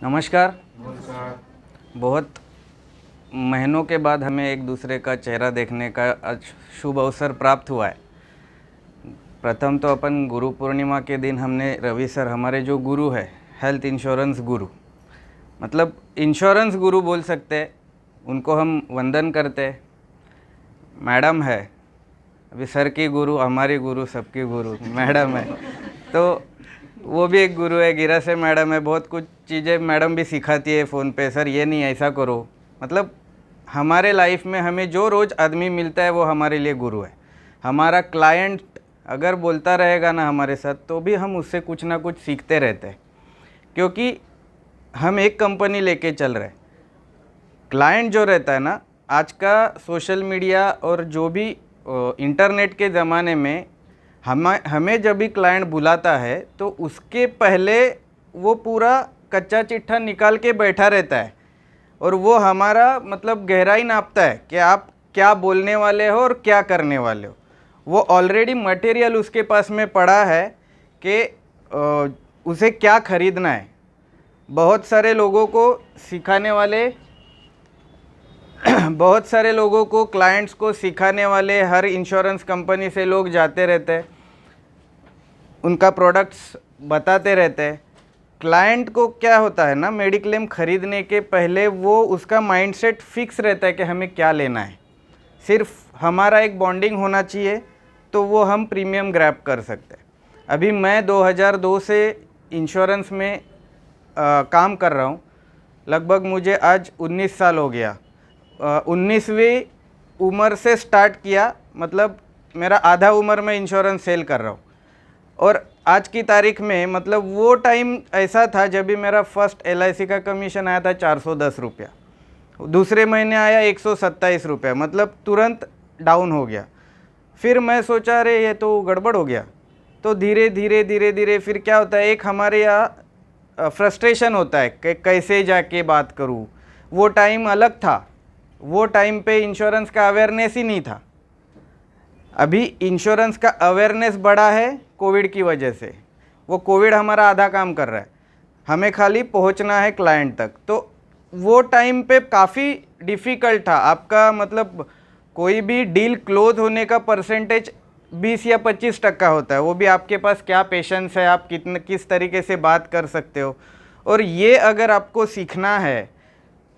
नमस्कार। नमस्कार। बहुत महीनों के बाद हमें एक दूसरे का चेहरा देखने का आज शुभ अवसर प्राप्त हुआ है। प्रथम तो अपन गुरु पूर्णिमा के दिन हमने रवि सर, हमारे जो गुरु है, हेल्थ इंश्योरेंस गुरु, मतलब इंश्योरेंस गुरु बोल सकते हैं, उनको हम वंदन करते हैं। मैडम है, अभी सर की गुरु, हमारी गुरु, सबकी गुरु मैडम है, तो वो भी एक गुरु है। गिरा से मैडम है, बहुत कुछ चीज़ें मैडम भी सिखाती है फ़ोन पे, सर ये नहीं ऐसा करो। मतलब हमारे लाइफ में हमें जो रोज़ आदमी मिलता है वो हमारे लिए गुरु है। हमारा क्लाइंट अगर बोलता रहेगा ना हमारे साथ, तो भी हम उससे कुछ ना कुछ सीखते रहते हैं, क्योंकि हम एक कंपनी लेके चल रहे हैं। क्लाइंट जो रहता है ना, आज का सोशल मीडिया और जो भी इंटरनेट के ज़माने में हमें जब भी क्लाइंट बुलाता है तो उसके पहले वो पूरा कच्चा चिट्ठा निकाल के बैठा रहता है और वो हमारा मतलब गहराई नापता है कि आप क्या बोलने वाले हो और क्या करने वाले हो। वो ऑलरेडी मटेरियल उसके पास में पड़ा है कि उसे क्या खरीदना है। बहुत सारे लोगों को सिखाने वाले बहुत सारे लोगों को, क्लाइंट्स को सिखाने वाले हर इंश्योरेंस कंपनी से लोग जाते रहते हैं, उनका प्रोडक्ट्स बताते रहते हैं। क्लाइंट को क्या होता है ना, मेडिक्लेम खरीदने के पहले वो उसका माइंडसेट फिक्स रहता है कि हमें क्या लेना है। सिर्फ हमारा एक बॉन्डिंग होना चाहिए तो वो हम प्रीमियम ग्रैब कर सकते हैं। अभी मैं 2002 से इंश्योरेंस में काम कर रहा हूँ। लगभग मुझे आज 19 साल हो गया। 19वीं उम्र से स्टार्ट किया, मतलब मेरा आधा उम्र में इंश्योरेंस सेल कर रहा हूँ। और आज की तारीख में मतलब वो टाइम ऐसा था जब भी मेरा फर्स्ट LIC का कमीशन आया था 410 रुपया, दूसरे महीने आया 127 रुपया, मतलब तुरंत डाउन हो गया। फिर मैं सोचा अरे ये तो गड़बड़ हो गया। तो धीरे धीरे धीरे धीरे फिर क्या होता है, एक हमारे यहाँ फ्रस्ट्रेशन होता है कि कैसे जाके बात करूँ। वो टाइम अलग था, वो टाइम पे इंश्योरेंस का अवेयरनेस ही नहीं था। अभी इंश्योरेंस का अवेयरनेस बढ़ा है कोविड की वजह से। वो कोविड हमारा आधा काम कर रहा है, हमें खाली पहुंचना है क्लाइंट तक। तो वो टाइम पे काफ़ी डिफ़िकल्ट था। आपका मतलब कोई भी डील क्लोज होने का परसेंटेज 20 या 25% होता है। वो भी आपके पास क्या पेशेंस है, आप किस तरीके से बात कर सकते हो। और ये अगर आपको सीखना है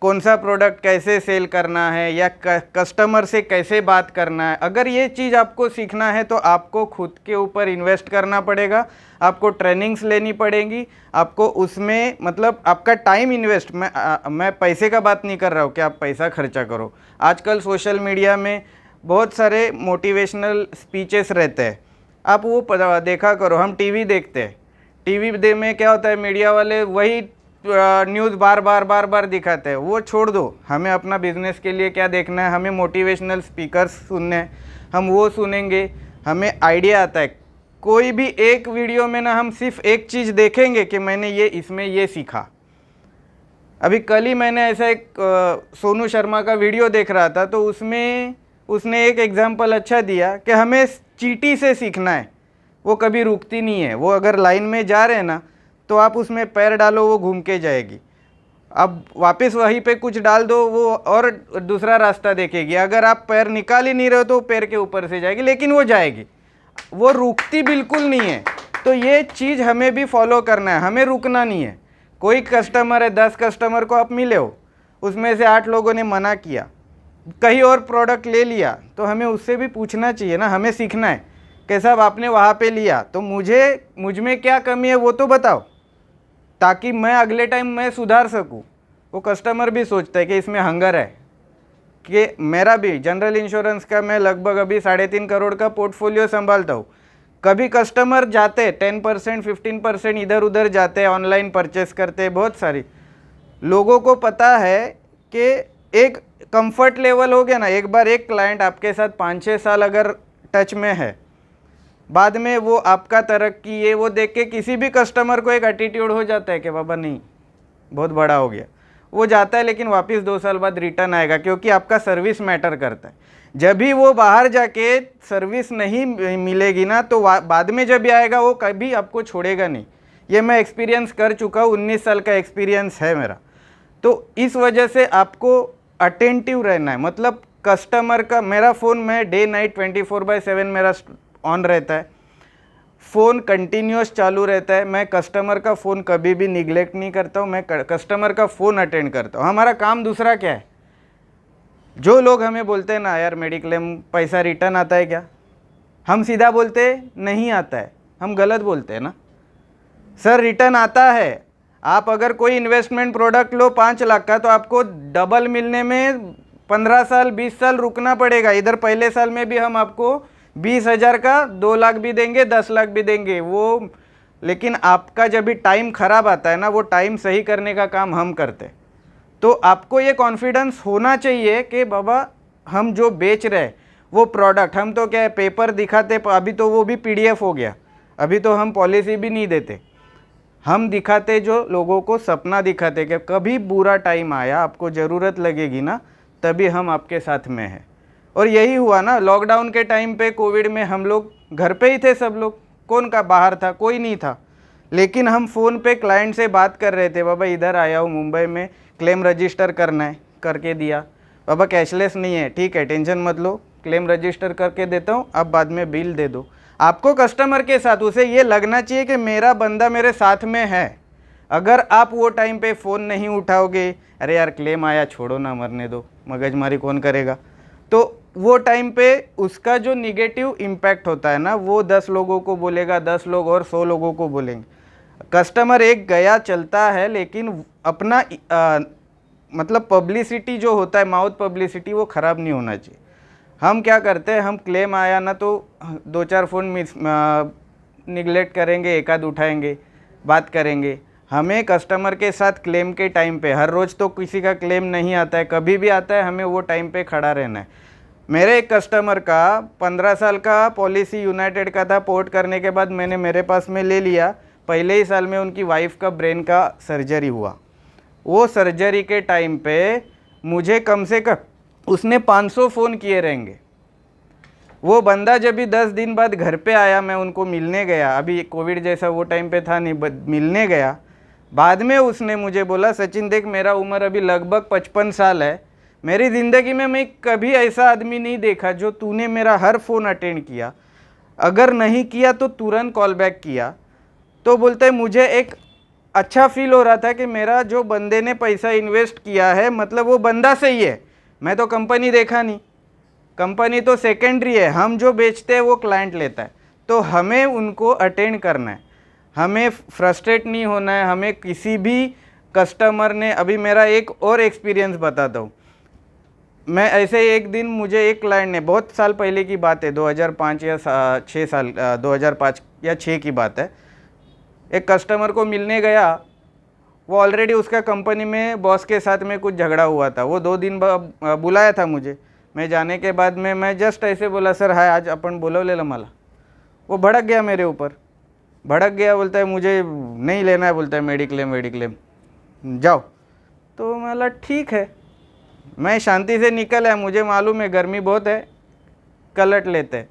कौन सा प्रोडक्ट कैसे सेल करना है या कस्टमर से कैसे बात करना है, अगर ये चीज़ आपको सीखना है तो आपको खुद के ऊपर इन्वेस्ट करना पड़ेगा, आपको ट्रेनिंग्स लेनी पड़ेगी, आपको उसमें मतलब आपका टाइम इन्वेस्ट। मैं पैसे का बात नहीं कर रहा हूँ कि आप पैसा खर्चा करो। आजकल सोशल मीडिया में बहुत सारे मोटिवेशनल स्पीचेस रहते हैं, आप वो देखा करो। हम टीवी देखते हैं, टीवी में क्या होता है, मीडिया वाले वही न्यूज़ बार बार दिखाते हैं। वो छोड़ दो, हमें अपना बिजनेस के लिए क्या देखना है, हमें मोटिवेशनल स्पीकर्स सुनने हैं, हम वो सुनेंगे, हमें आइडिया आता है। कोई भी एक वीडियो में ना हम सिर्फ एक चीज़ देखेंगे कि मैंने ये इसमें ये सीखा। अभी कल ही मैंने ऐसा एक सोनू शर्मा का वीडियो देख रहा था, तो उसमें उसने एक एग्जाम्पल अच्छा दिया कि हमें चींटी से सीखना है। वो कभी रुकती नहीं है, वो अगर लाइन में जा रहे हैं ना तो आप उसमें पैर डालो वो घूम के जाएगी, अब वापस वहीं पे कुछ डाल दो वो और दूसरा रास्ता देखेगी। अगर आप पैर निकाल ही नहीं रहे हो तो पैर के ऊपर से जाएगी, लेकिन वो जाएगी, वो रुकती बिल्कुल नहीं है। तो ये चीज़ हमें भी फॉलो करना है, हमें रुकना नहीं है। कोई कस्टमर है, 10 कस्टमर को आप मिले हो, उसमें से 8 लोगों ने मना किया, कहीं और प्रोडक्ट ले लिया, तो हमें उससे भी पूछना चाहिए ना, हमें सीखना है कि साहब आपने वहाँ पे लिया तो मुझ में क्या कमी है वो तो बताओ, ताकि मैं अगले टाइम मैं सुधार सकूं। वो कस्टमर भी सोचता है कि इसमें हंगर है। कि मेरा भी जनरल इंश्योरेंस का मैं लगभग अभी 3.5 करोड़ का पोर्टफोलियो संभालता हूँ। कभी कस्टमर जाते 10% 15% इधर उधर जाते हैं, ऑनलाइन परचेस करते हैं। बहुत सारी लोगों को पता है कि एक कंफर्ट लेवल हो गया ना, एक बार एक क्लाइंट आपके साथ 5-6 साल अगर टच में है, बाद में वो आपका तरक्की ये वो देख के किसी भी कस्टमर को एक एटीट्यूड हो जाता है कि बाबा नहीं बहुत बड़ा हो गया, वो जाता है, लेकिन वापस 2 साल बाद रिटर्न आएगा, क्योंकि आपका सर्विस मैटर करता है। जब भी वो बाहर जाके सर्विस नहीं मिलेगी ना, तो बाद में जब भी आएगा वो कभी आपको छोड़ेगा नहीं, ये मैं एक्सपीरियंस कर चुका हूँ, 19 साल का एक्सपीरियंस है मेरा। तो इस वजह से आपको अटेंटिव रहना है, मतलब कस्टमर का, मेरा फ़ोन मैं डे नाइट 24/7 मेरा ऑन रहता है, फ़ोन कंटिन्यूस चालू रहता है। मैं कस्टमर का फ़ोन कभी भी निगलेक्ट नहीं करता हूँ, मैं कस्टमर का फ़ोन अटेंड करता हूँ। हमारा काम दूसरा क्या है, जो लोग हमें बोलते हैं ना यार मेडिक्लेम पैसा रिटर्न आता है क्या, हम सीधा बोलते नहीं आता है, हम गलत बोलते हैं ना। सर रिटर्न आता है। आप अगर कोई इन्वेस्टमेंट प्रोडक्ट लो 5 लाख का, तो आपको डबल मिलने में 15 साल 20 साल रुकना पड़ेगा। इधर पहले साल में भी हम आपको 20,000 का 2 लाख भी देंगे, 10 लाख भी देंगे वो, लेकिन आपका जब भी टाइम खराब आता है ना, वो टाइम सही करने का काम हम करते। तो आपको ये कॉन्फिडेंस होना चाहिए कि बाबा हम जो बेच रहे हैं वो प्रोडक्ट, हम तो क्या है पेपर दिखाते, अभी तो वो भी PDF हो गया, अभी तो हम पॉलिसी भी नहीं देते, हम दिखाते जो लोगों को सपना दिखाते कि कभी बुरा टाइम आया आपको ज़रूरत लगेगी ना, तभी हम आपके साथ में हैं। और यही हुआ ना, लॉकडाउन के टाइम पे, कोविड में हम लोग घर पे ही थे सब लोग, कौन का बाहर था, कोई नहीं था, लेकिन हम फ़ोन पे क्लाइंट से बात कर रहे थे, बाबा इधर आया हूँ मुंबई में, क्लेम रजिस्टर करना है, करके दिया। बाबा कैशलेस नहीं है, ठीक है टेंशन मत लो, क्लेम रजिस्टर करके देता हूँ, अब बाद में बिल दे दो। आपको कस्टमर के साथ उसे ये लगना चाहिए कि मेरा बंदा मेरे साथ में है। अगर आप वो टाइम पे फ़ोन नहीं उठाओगे, अरे यार क्लेम आया छोड़ो ना, मरने दो, मगजमारी कौन करेगा, तो वो टाइम पे उसका जो निगेटिव इम्पैक्ट होता है ना, वो 10 लोगों को बोलेगा, 10 लोग और 100 लोगों को बोलेंगे। कस्टमर एक गया चलता है, लेकिन अपना मतलब पब्लिसिटी जो होता है, माउथ पब्लिसिटी, वो ख़राब नहीं होना चाहिए। हम क्या करते हैं, हम क्लेम आया ना तो 2-4 फ़ोन मिस निगलेक्ट करेंगे, एक आध उठाएंगे, बात करेंगे। हमें कस्टमर के साथ क्लेम के टाइम पे, हर रोज़ तो किसी का क्लेम नहीं आता है, कभी भी आता है, हमें वो टाइम पे खड़ा रहना है। मेरे एक कस्टमर का 15 साल का पॉलिसी यूनाइटेड का था, पोर्ट करने के बाद मैंने मेरे पास में ले लिया। पहले ही साल में उनकी वाइफ का ब्रेन का सर्जरी हुआ। वो सर्जरी के टाइम पे मुझे कम से कम उसने 500 फ़ोन किए रहेंगे। वो बंदा जब भी 10 दिन बाद घर पे आया, मैं उनको मिलने गया, अभी कोविड जैसा वो टाइम पे था नहीं, मिलने गया, बाद में उसने मुझे बोला सचिन देख मेरा उम्र अभी लगभग 55 साल है, मेरी ज़िंदगी में मैं कभी ऐसा आदमी नहीं देखा जो तूने मेरा हर फ़ोन अटेंड किया, अगर नहीं किया तो तुरंत कॉल बैक किया। तो बोलते मुझे एक अच्छा फील हो रहा था कि मेरा जो बंदे ने पैसा इन्वेस्ट किया है, मतलब वो बंदा सही है, मैं तो कंपनी देखा नहीं, कंपनी तो सेकेंडरी है, हम जो बेचते हैं वो क्लाइंट लेता है। तो हमें उनको अटेंड करना है, हमें फ्रस्ट्रेट नहीं होना है, हमें किसी भी कस्टमर ने, अभी मेरा एक और एक्सपीरियंस बताता हूँ। मैं ऐसे ही एक दिन मुझे एक क्लाइंट ने, बहुत साल पहले की बात है, 2005 या 6 साल 2005 या 6 की बात है, एक कस्टमर को मिलने गया, वो ऑलरेडी उसका कंपनी में बॉस के साथ में कुछ झगड़ा हुआ था, वो 2 दिन बुलाया था मुझे। मैं जाने के बाद में मैं जस्ट ऐसे बोला सर हाय आज अपन बोलवलेलं मला, वो भड़क गया मेरे ऊपर, भड़क गया, बोलता है मुझे नहीं लेना है, बोलता है मेडिक्लेम जाओ। तो मैं बोला ठीक है, मैं शांति से निकल आया, मुझे मालूम है गर्मी बहुत है, कलट लेते हैं।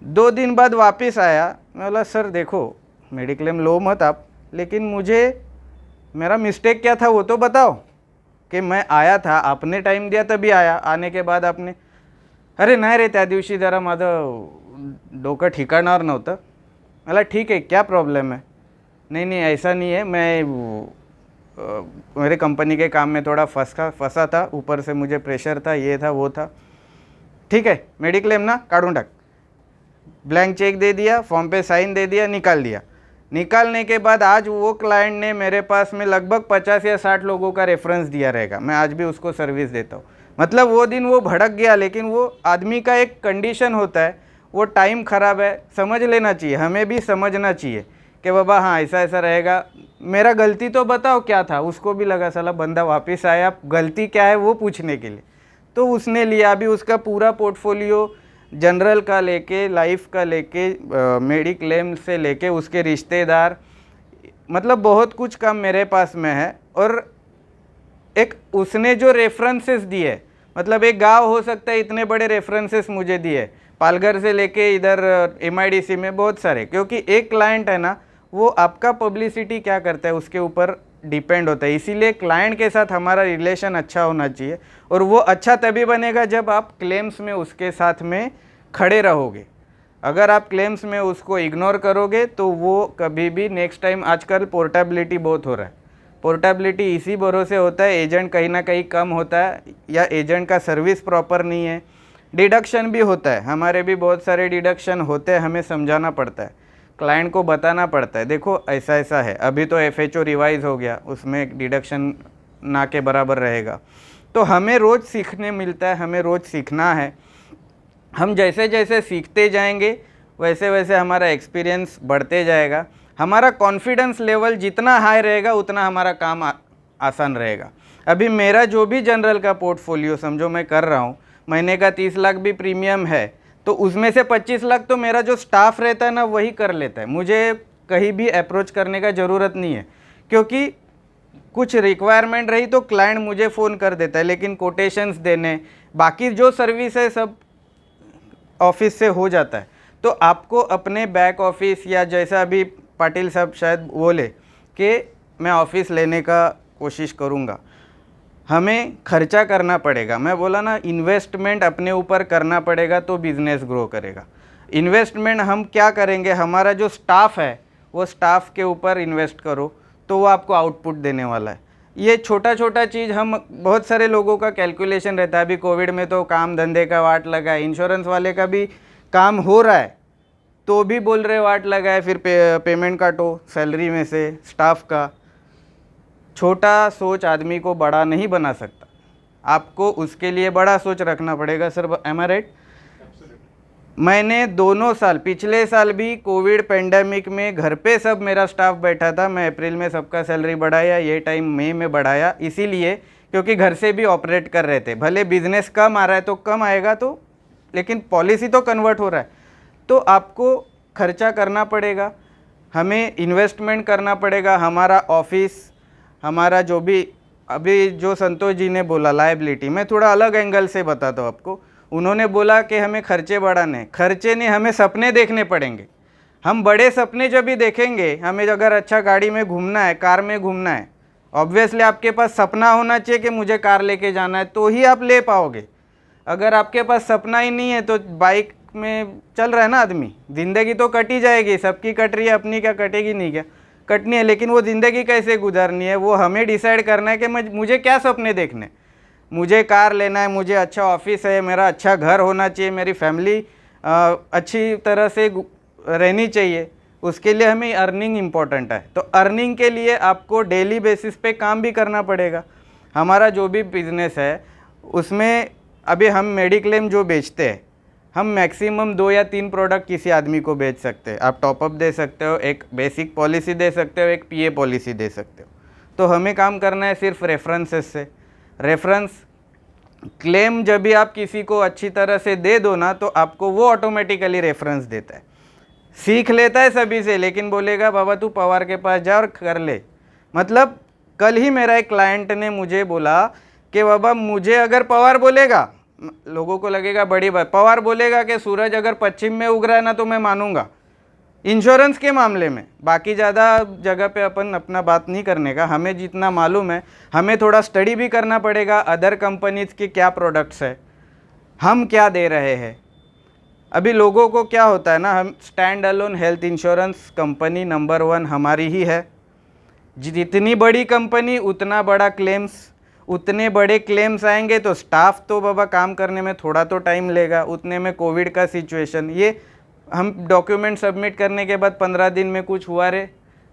2 दिन बाद वापस आया, मैं बोला सर देखो मेडिक्लेम लो मत आप, लेकिन मुझे मेरा मिस्टेक क्या था वो तो बताओ, कि मैं आया था, आपने टाइम दिया तभी आया, आने के बाद आपने, अरे नाही रे त्या दिवशी जरा माझं डोकं ठिकाणावर नव्हतं। मला ठीक है क्या प्रॉब्लम है, नहीं ऐसा नहीं है, मैं मेरे कंपनी के काम में थोड़ा फंसा था, ऊपर से मुझे प्रेशर था, ये था वो था, ठीक है मेडिक्लेम ना काढून टाक, ब्लैंक चेक दे दिया, फॉर्म पे साइन दे दिया, निकाल दिया। निकालने के बाद आज वो क्लाइंट ने मेरे पास में लगभग 50 या 60 लोगों का रेफरेंस दिया रहेगा, मैं आज भी उसको सर्विस देता हूँ। मतलब वो दिन वो भड़क गया, लेकिन वो आदमी का एक कंडीशन होता है, वो टाइम ख़राब है, समझ लेना चाहिए, हमें भी समझना चाहिए कि बाबा हाँ ऐसा ऐसा रहेगा, मेरा गलती तो बताओ क्या था। उसको भी लगा साला बंदा वापस आया गलती क्या है वो पूछने के लिए, तो उसने लिया। अभी उसका पूरा पोर्टफोलियो जनरल का लेके, लाइफ का लेके, मेडिक्लेम से लेके उसके रिश्तेदार, मतलब बहुत कुछ काम मेरे पास में है। और एक उसने जो रेफरेंसेस दिए, मतलब एक गांव हो सकता है, इतने बड़े रेफरेंसेस मुझे दिए, पालघर से लेके इधर MIDC में बहुत सारे, क्योंकि एक क्लाइंट है ना वो आपका पब्लिसिटी क्या करता है उसके ऊपर डिपेंड होता है। इसीलिए क्लाइंट के साथ हमारा रिलेशन अच्छा होना चाहिए, और वो अच्छा तभी बनेगा जब आप क्लेम्स में उसके साथ में खड़े रहोगे। अगर आप क्लेम्स में उसको इग्नोर करोगे तो वो कभी भी नेक्स्ट टाइम, आजकल पोर्टेबिलिटी बहुत हो रहा है, पोर्टेबिलिटी इसी भरोसे होता है एजेंट कहीं ना कहीं कम होता है या एजेंट का सर्विस प्रॉपर नहीं है। डिडक्शन भी होता है, हमारे भी बहुत सारे डिडक्शन होते हैं, हमें समझाना पड़ता है, क्लाइंट को बताना पड़ता है, देखो ऐसा ऐसा है। अभी तो FHO रिवाइज हो गया, उसमें डिडक्शन ना के बराबर रहेगा। तो हमें रोज़ सीखने मिलता है, हमें रोज़ सीखना है। हम जैसे जैसे सीखते जाएंगे वैसे वैसे हमारा एक्सपीरियंस बढ़ते जाएगा। हमारा कॉन्फिडेंस लेवल जितना हाई रहेगा उतना हमारा काम आसान रहेगा। अभी मेरा जो भी जनरल का पोर्टफोलियो समझो मैं कर रहा हूँ, महीने का 30 लाख भी प्रीमियम है, तो उसमें से 25 लाख तो मेरा जो स्टाफ रहता है ना वही कर लेता है, मुझे कहीं भी अप्रोच करने का ज़रूरत नहीं है। क्योंकि कुछ रिक्वायरमेंट रही तो क्लाइंट मुझे फ़ोन कर देता है, लेकिन कोटेशंस देने बाकी जो सर्विस है सब ऑफिस से हो जाता है। तो आपको अपने बैक ऑफिस, या जैसा अभी पाटिल साहब शायद बोले कि मैं ऑफिस लेने का कोशिश करूँगा, हमें खर्चा करना पड़ेगा। मैं बोला ना, इन्वेस्टमेंट अपने ऊपर करना पड़ेगा तो बिज़नेस ग्रो करेगा। इन्वेस्टमेंट हम क्या करेंगे, हमारा जो स्टाफ है वो स्टाफ के ऊपर इन्वेस्ट करो तो वो आपको आउटपुट देने वाला है। ये छोटा छोटा चीज़, हम बहुत सारे लोगों का कैलकुलेशन रहता है। अभी कोविड में तो काम धंधे का वाट लगा है, इंश्योरेंस वाले का भी काम हो रहा है तो भी बोल रहे वाट लगा है, फिर पेमेंट काटो सैलरी में से स्टाफ का। छोटा सोच आदमी को बड़ा नहीं बना सकता, आपको उसके लिए बड़ा सोच रखना पड़ेगा। सर एम आई राइट? मैंने दोनों साल, पिछले साल भी कोविड पेंडेमिक में घर पे सब मेरा स्टाफ बैठा था, मैं अप्रैल में सबका सैलरी बढ़ाया, ये टाइम मई में बढ़ाया, इसीलिए क्योंकि घर से भी ऑपरेट कर रहे थे। भले बिजनेस कम आ रहा है तो कम आएगा तो, लेकिन पॉलिसी तो कन्वर्ट हो रहा है। तो आपको खर्चा करना पड़ेगा, हमें इन्वेस्टमेंट करना पड़ेगा। हमारा ऑफिस, हमारा जो भी, अभी जो संतोष जी ने बोला लायबिलिटी, मैं थोड़ा अलग एंगल से बताता हूँ आपको। उन्होंने बोला कि हमें खर्चे बढ़ाने, खर्चे नहीं, हमें सपने देखने पड़ेंगे। हम बड़े सपने जब भी देखेंगे, हमें अगर अच्छा गाड़ी में घूमना है, कार में घूमना है, ऑब्वियसली आपके पास सपना होना चाहिए कि मुझे कार लेके जाना है, तो ही आप ले पाओगे। अगर आपके पास सपना ही नहीं है तो बाइक में चल रहा है ना आदमी, ज़िंदगी तो कटी जाएगी, सबकी कट रही है, अपनी क्या कटेगी? नहीं क्या कटनी है, लेकिन वो ज़िंदगी कैसे गुजारनी है वो हमें डिसाइड करना है कि मुझे क्या सपने देखने। मुझे कार लेना है, मुझे अच्छा ऑफिस है, मेरा अच्छा घर होना चाहिए, मेरी फैमिली अच्छी तरह से रहनी चाहिए, उसके लिए हमें अर्निंग इम्पॉर्टेंट है। तो अर्निंग के लिए आपको डेली बेसिस पे काम भी करना पड़ेगा। हमारा जो भी बिज़नेस है उसमें अभी हम मेडिक्लेम जो बेचते हैं, हम मैक्सिमम 2 या 3 प्रोडक्ट किसी आदमी को बेच सकते हैं। आप टॉपअप दे सकते हो, एक बेसिक पॉलिसी दे सकते हो, एक PA पॉलिसी दे सकते हो। तो हमें काम करना है सिर्फ रेफरेंसेस से। रेफरेंस क्लेम जब भी आप किसी को अच्छी तरह से दे दो ना, तो आपको वो ऑटोमेटिकली रेफरेंस देता है। सीख लेता है सभी से, लेकिन बोलेगा बाबा तू पवार के पास जा और कर ले। मतलब कल ही मेरा एक क्लाइंट ने मुझे बोला कि बाबा मुझे अगर पवार बोलेगा, लोगों को लगेगा बड़ी बात, पवार बोलेगा कि सूरज अगर पश्चिम में उग रहा है ना तो मैं मानूंगा। इंश्योरेंस के मामले में बाकी ज़्यादा जगह पे अपन अपना बात नहीं करने का, हमें जितना मालूम है, हमें थोड़ा स्टडी भी करना पड़ेगा अदर कंपनीज के क्या प्रोडक्ट्स है, हम क्या दे रहे हैं। अभी लोगों को क्या होता है ना, हम stand alone health insurance company number 1 हमारी ही है। जितनी बड़ी कंपनी उतना बड़ा क्लेम्स, उतने बड़े क्लेम्स आएंगे तो स्टाफ तो बाबा काम करने में थोड़ा तो टाइम लेगा। उतने में कोविड का सिचुएशन, ये हम डॉक्यूमेंट सबमिट करने के बाद 15 दिन में कुछ हुआ रे,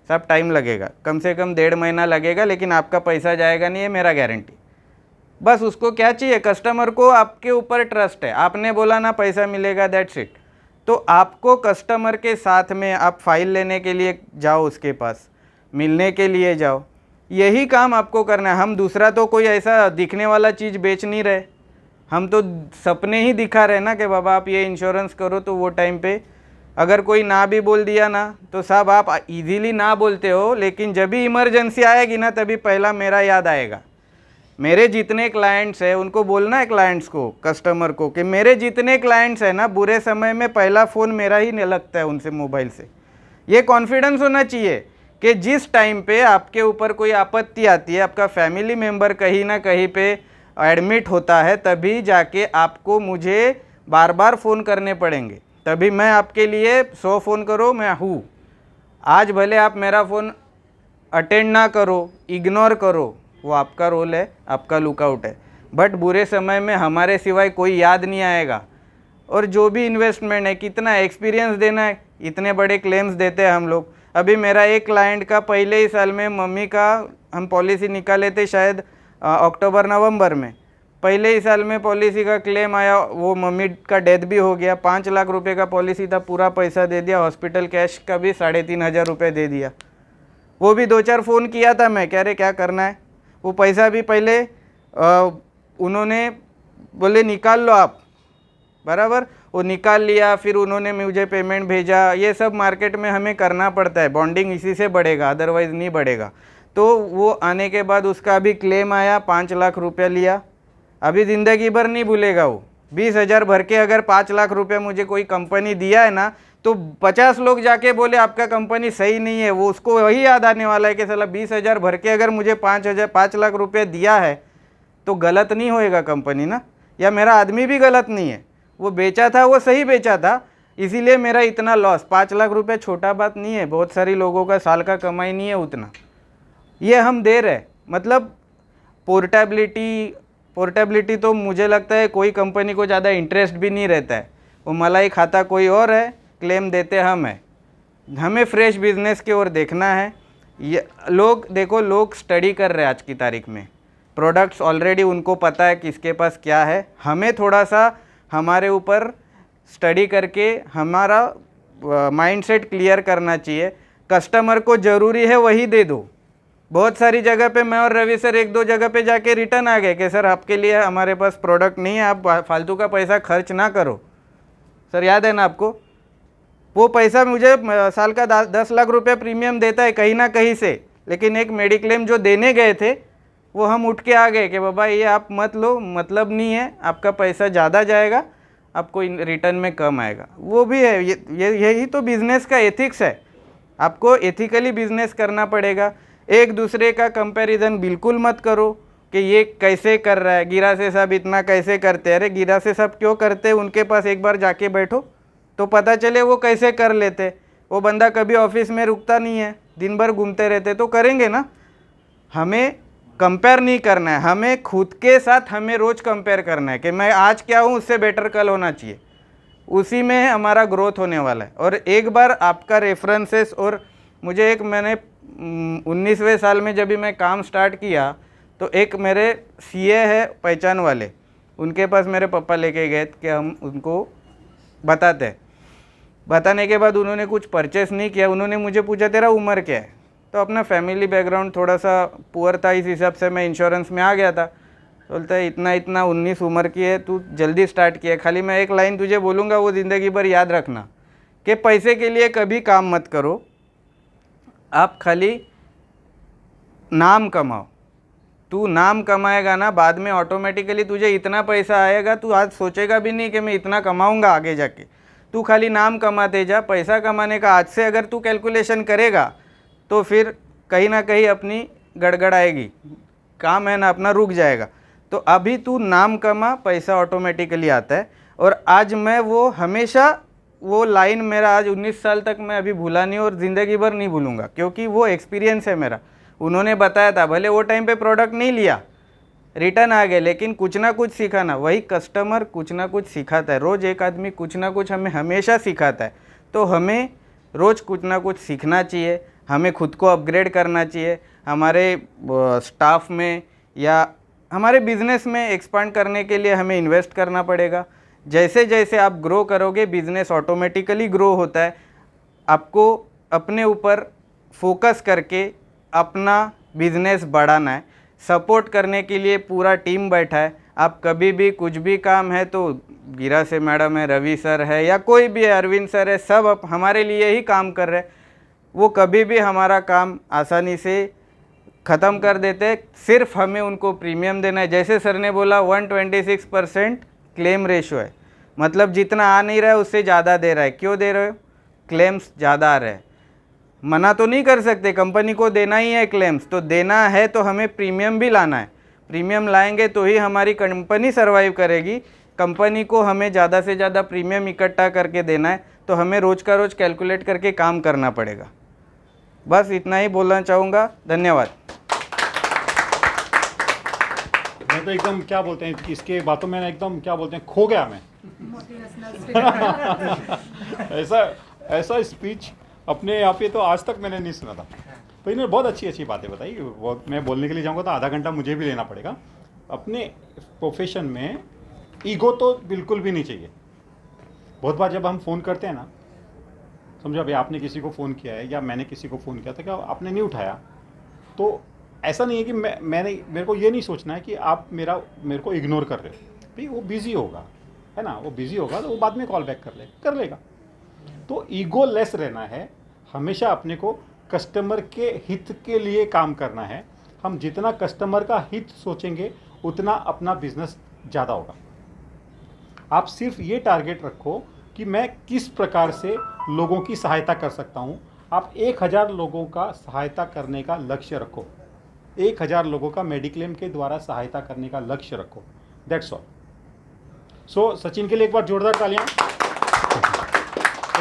सब टाइम लगेगा, कम से कम 1.5 महीना लगेगा, लेकिन आपका पैसा जाएगा नहीं, है मेरा गारंटी। बस उसको क्या चाहिए, कस्टमर को आपके ऊपर ट्रस्ट है, आपने बोला ना पैसा मिलेगा, दैट्स इट। तो आपको कस्टमर के साथ में आप फाइल लेने के लिए जाओ, उसके पास मिलने के लिए जाओ, यही काम आपको करना है। हम दूसरा तो कोई ऐसा दिखने वाला चीज़ बेच नहीं रहे, हम तो सपने ही दिखा रहे ना कि बाबा आप ये इंश्योरेंस करो। तो वो टाइम पे अगर कोई ना भी बोल दिया ना, तो साहब आप इजीली ना बोलते हो, लेकिन जब भी इमरजेंसी आएगी ना तभी पहला मेरा याद आएगा। मेरे जितने क्लाइंट्स हैं उनको बोलना है, क्लाइंट्स को, कस्टमर को, कि मेरे जितने क्लाइंट्स हैं ना, बुरे समय में पहला फ़ोन मेरा ही नहीं लगता है उनसे मोबाइल से, ये कॉन्फिडेंस होना चाहिए कि जिस टाइम पे आपके ऊपर कोई आपत्ति आती है, आपका फैमिली मेम्बर कहीं ना कहीं पे एडमिट होता है, तभी जाके आपको मुझे बार बार फ़ोन करने पड़ेंगे। तभी मैं आपके लिए 100 फ़ोन करो, मैं हूँ। आज भले आप मेरा फ़ोन अटेंड ना करो, इग्नोर करो, वो आपका रोल है, आपका लुकआउट है, बट बुरे समय में हमारे सिवाय कोई याद नहीं आएगा। और जो भी इन्वेस्टमेंट है, कितना एक्सपीरियंस देना है, इतने बड़े क्लेम्स देते हैं हम लोग। अभी मेरा एक क्लाइंट का पहले ही साल में मम्मी का हम पॉलिसी निकाले थे, शायद अक्टूबर नवंबर में, पहले ही साल में पॉलिसी का क्लेम आया, वो मम्मी का डेथ भी हो गया। 5 लाख रुपए का पॉलिसी था, पूरा पैसा दे दिया, हॉस्पिटल कैश का भी 3,500 रुपये दे दिया। वो भी 2-4 फ़ोन किया था मैं, कह रहे क्या करना है, वो पैसा भी पहले उन्होंने बोले निकाल लो आप, बराबर, वो निकाल लिया, फिर उन्होंने मुझे पेमेंट भेजा। ये सब मार्केट में हमें करना पड़ता है, बॉन्डिंग इसी से बढ़ेगा, अदरवाइज़ नहीं बढ़ेगा। तो वो आने के बाद उसका अभी क्लेम आया, 5 लाख रुपया लिया, अभी ज़िंदगी भर नहीं भूलेगा वो। 20,000 भर के अगर 5 लाख रुपया मुझे कोई कंपनी दिया है ना, तो 50 लोग जाके बोले आपका कंपनी सही नहीं है, वो उसको वही याद आने वाला है कि साला 20,000 भर के अगर मुझे 5 लाख रुपया दिया है तो गलत नहीं होएगा कंपनी ना, या मेरा आदमी भी गलत नहीं है, वो बेचा था, वो सही बेचा था, इसीलिए मेरा इतना लॉस। 5 लाख रुपये छोटा बात नहीं है, बहुत सारी लोगों का साल का कमाई नहीं है उतना, ये हम दे रहे। मतलब पोर्टेबिलिटी तो मुझे लगता है कोई कंपनी को ज़्यादा इंटरेस्ट भी नहीं रहता है, वो मलाई खाता कोई और है, क्लेम देते हम है। हमें फ्रेश बिजनेस की ओर देखना है। ये लोग देखो, लोग स्टडी कर रहे हैं आज की तारीख में, प्रोडक्ट्स ऑलरेडी उनको पता है किसके पास क्या है। हमें थोड़ा सा हमारे ऊपर स्टडी करके हमारा माइंडसेट क्लियर करना चाहिए। कस्टमर को ज़रूरी है वही दे दो। बहुत सारी जगह पे मैं और रवि सर 1-2 जगह पे जाके रिटर्न आ गए कि सर आपके लिए हमारे पास प्रोडक्ट नहीं है, आप फालतू का पैसा खर्च ना करो। सर याद है ना आपको, वो पैसा मुझे साल का 10 लाख रुपया प्रीमियम देता है कहीं ना कहीं से, लेकिन एक मेडिक्लेम जो देने गए थे वो हम उठ के आ गए कि बाबा ये आप मत लो, मतलब नहीं है, आपका पैसा ज़्यादा जाएगा, आपको रिटर्न में कम आएगा। वो भी है, यही तो बिज़नेस का एथिक्स है। आपको एथिकली बिजनेस करना पड़ेगा। एक दूसरे का कंपैरिजन बिल्कुल मत करो कि ये कैसे कर रहा है, गिरासे साहब इतना कैसे करते हैं। अरे गिरासे साहब क्यों करते हैं, उनके पास एक बार जाके बैठो तो पता चले वो कैसे कर लेते। वो बंदा कभी ऑफिस में रुकता नहीं है, दिन भर घूमते रहते, तो करेंगे ना। हमें कंपेयर नहीं करना है, हमें खुद के साथ हमें रोज़ कंपेयर करना है कि मैं आज क्या हूँ उससे बेटर कल होना चाहिए, उसी में हमारा ग्रोथ होने वाला है। और एक बार आपका रेफरेंसेस, और मुझे एक मैंने 19वें साल में जब भी मैं काम स्टार्ट किया तो एक मेरे सीए है पहचान वाले, उनके पास मेरे पापा लेके गए कि हम उनको बताते हैं। बताने के बाद उन्होंने कुछ परचेस नहीं किया, उन्होंने मुझे पूछा तेरा उम्र क्या है, तो अपना फैमिली बैकग्राउंड थोड़ा सा पुअर था, इस हिसाब से मैं इंश्योरेंस में आ गया था। बोलता है इतना 19 उम्र की है, तू जल्दी स्टार्ट किया। खाली मैं एक लाइन तुझे बोलूँगा, वो ज़िंदगी भर याद रखना कि पैसे के लिए कभी काम मत करो, आप खाली नाम कमाओ। तू नाम कमाएगा ना, बाद में ऑटोमेटिकली तुझे इतना पैसा आएगा, तू आज सोचेगा भी नहीं कि मैं इतना कमाऊंगा आगे जाके। तू खाली नाम कमाते जा। पैसा कमाने का आज से अगर तू कैलकुलेशन करेगा तो फिर कहीं ना कहीं अपनी गड़गड़ आएगी, काम है ना अपना रुक जाएगा। तो अभी तू नाम कमा, पैसा ऑटोमेटिकली आता है। और आज मैं वो हमेशा वो लाइन मेरा आज 19 साल तक मैं अभी भूला नहीं और ज़िंदगी भर नहीं भूलूंगा, क्योंकि वो एक्सपीरियंस है मेरा। उन्होंने बताया था, भले वो टाइम पे प्रोडक्ट नहीं लिया, रिटर्न आ गए, लेकिन कुछ ना कुछ सीखा ना। वही कस्टमर कुछ ना कुछ सिखाता है, रोज़ एक आदमी कुछ ना कुछ हमें हमेशा सिखाता है। तो हमें रोज़ कुछ ना कुछ सीखना चाहिए, हमें खुद को अपग्रेड करना चाहिए। हमारे स्टाफ में या हमारे बिज़नेस में एक्सपांड करने के लिए हमें इन्वेस्ट करना पड़ेगा। जैसे जैसे आप ग्रो करोगे, बिज़नेस ऑटोमेटिकली ग्रो होता है। आपको अपने ऊपर फोकस करके अपना बिज़नेस बढ़ाना है। सपोर्ट करने के लिए पूरा टीम बैठा है। आप कभी भी कुछ भी काम है तो गिरा से मैडम है, रवि सर है, या कोई भी है, अरविंद सर है, सब हमारे लिए ही काम कर रहे हैं। वो कभी भी हमारा काम आसानी से ख़त्म कर देते हैं, सिर्फ हमें उनको प्रीमियम देना है। जैसे सर ने बोला 126% क्लेम रेशो है, मतलब जितना आ नहीं रहा है उससे ज़्यादा दे रहा है। क्यों दे रहे हो? क्लेम्स ज़्यादा आ रहे हैं। मना तो नहीं कर सकते, कंपनी को देना ही है क्लेम्स, तो देना है तो हमें प्रीमियम भी लाना है। प्रीमियम लाएंगे तो ही हमारी कंपनी सर्वाइव करेगी। कंपनी को हमें ज़्यादा से ज़्यादा प्रीमियम इकट्ठा करके देना है, तो हमें रोज़ का रोज़ कैलकुलेट करके काम करना पड़ेगा। बस इतना ही बोलना चाहूँगा, धन्यवाद। मैं तो एकदम क्या बोलते हैं इसके बातों में एकदम क्या बोलते हैं खो गया मैं। ऐसा स्पीच अपने यहाँ पे तो आज तक मैंने नहीं सुना था। तो इन्होंने बहुत अच्छी बातें बताई। बहुत मैं बोलने के लिए जाऊँगा तो आधा घंटा मुझे भी लेना पड़ेगा। अपने प्रोफेशन में ईगो तो बिल्कुल भी नहीं चाहिए। बहुत बार जब हम फ़ोन करते हैं ना, समझो अभी आपने किसी को फ़ोन किया है या मैंने किसी को फ़ोन किया था, क्या आपने नहीं उठाया, तो ऐसा नहीं है कि मेरे को ये नहीं सोचना है कि आप मेरे को इग्नोर कर रहे हो। भाई वो बिज़ी होगा, है ना, वो बिज़ी होगा तो वो बाद में कॉल बैक कर लेगा। तो ईगो लेस रहना है, हमेशा अपने को कस्टमर के हित के लिए काम करना है। हम जितना कस्टमर का हित सोचेंगे उतना अपना बिजनेस ज़्यादा होगा। आप सिर्फ ये टारगेट रखो कि मैं किस प्रकार से लोगों की सहायता कर सकता हूँ। आप 1000 लोगों का सहायता करने का लक्ष्य रखो, 1000 लोगों का मेडिक्लेम के द्वारा सहायता करने का लक्ष्य रखो। That's all. सो सचिन के लिए एक बार जोरदार तालियां।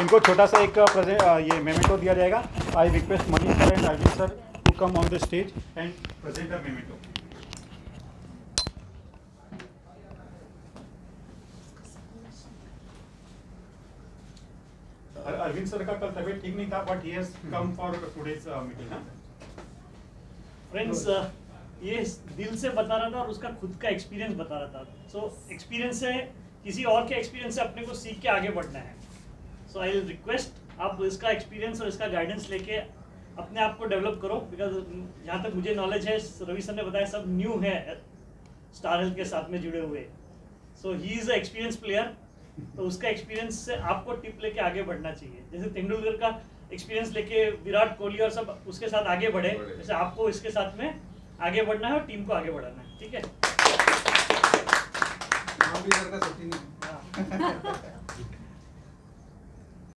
इनको छोटा सा एक ये मेमेंटो दिया जाएगा। I request Manish sir and Arvind sir to come on the stage and present a memento. Arvind sir का कल तबीयत ठीक नहीं था, but he has come for today's meeting. Friends, ये दिल से बता रहा था और उसका खुद का एक्सपीरियंस बता रहा था। सो एक्सपीरियंस से, किसी और के एक्सपीरियंस से अपने को सीख के आगे बढ़ना है। सो आई विल रिक्वेस्ट आप इसका एक्सपीरियंस और इसका गाइडेंस लेके अपने आप को डेवलप करो। बिकॉज जहाँ तक मुझे नॉलेज है, रवि सर ने बताया, सब न्यू है स्टार हेल्थ के साथ में जुड़े हुए। So he is a experience player, तो उसका एक्सपीरियंस से आपको टिप लेके आगे बढ़ना चाहिए। जैसे तेंदुलकर का एक्सपीरियंस लेके विराट कोहली और सब उसके साथ आगे बढ़े, जैसे आपको इसके साथ में आगे बढ़ना है और टीम को आगे बढ़ाना है। ठीक है।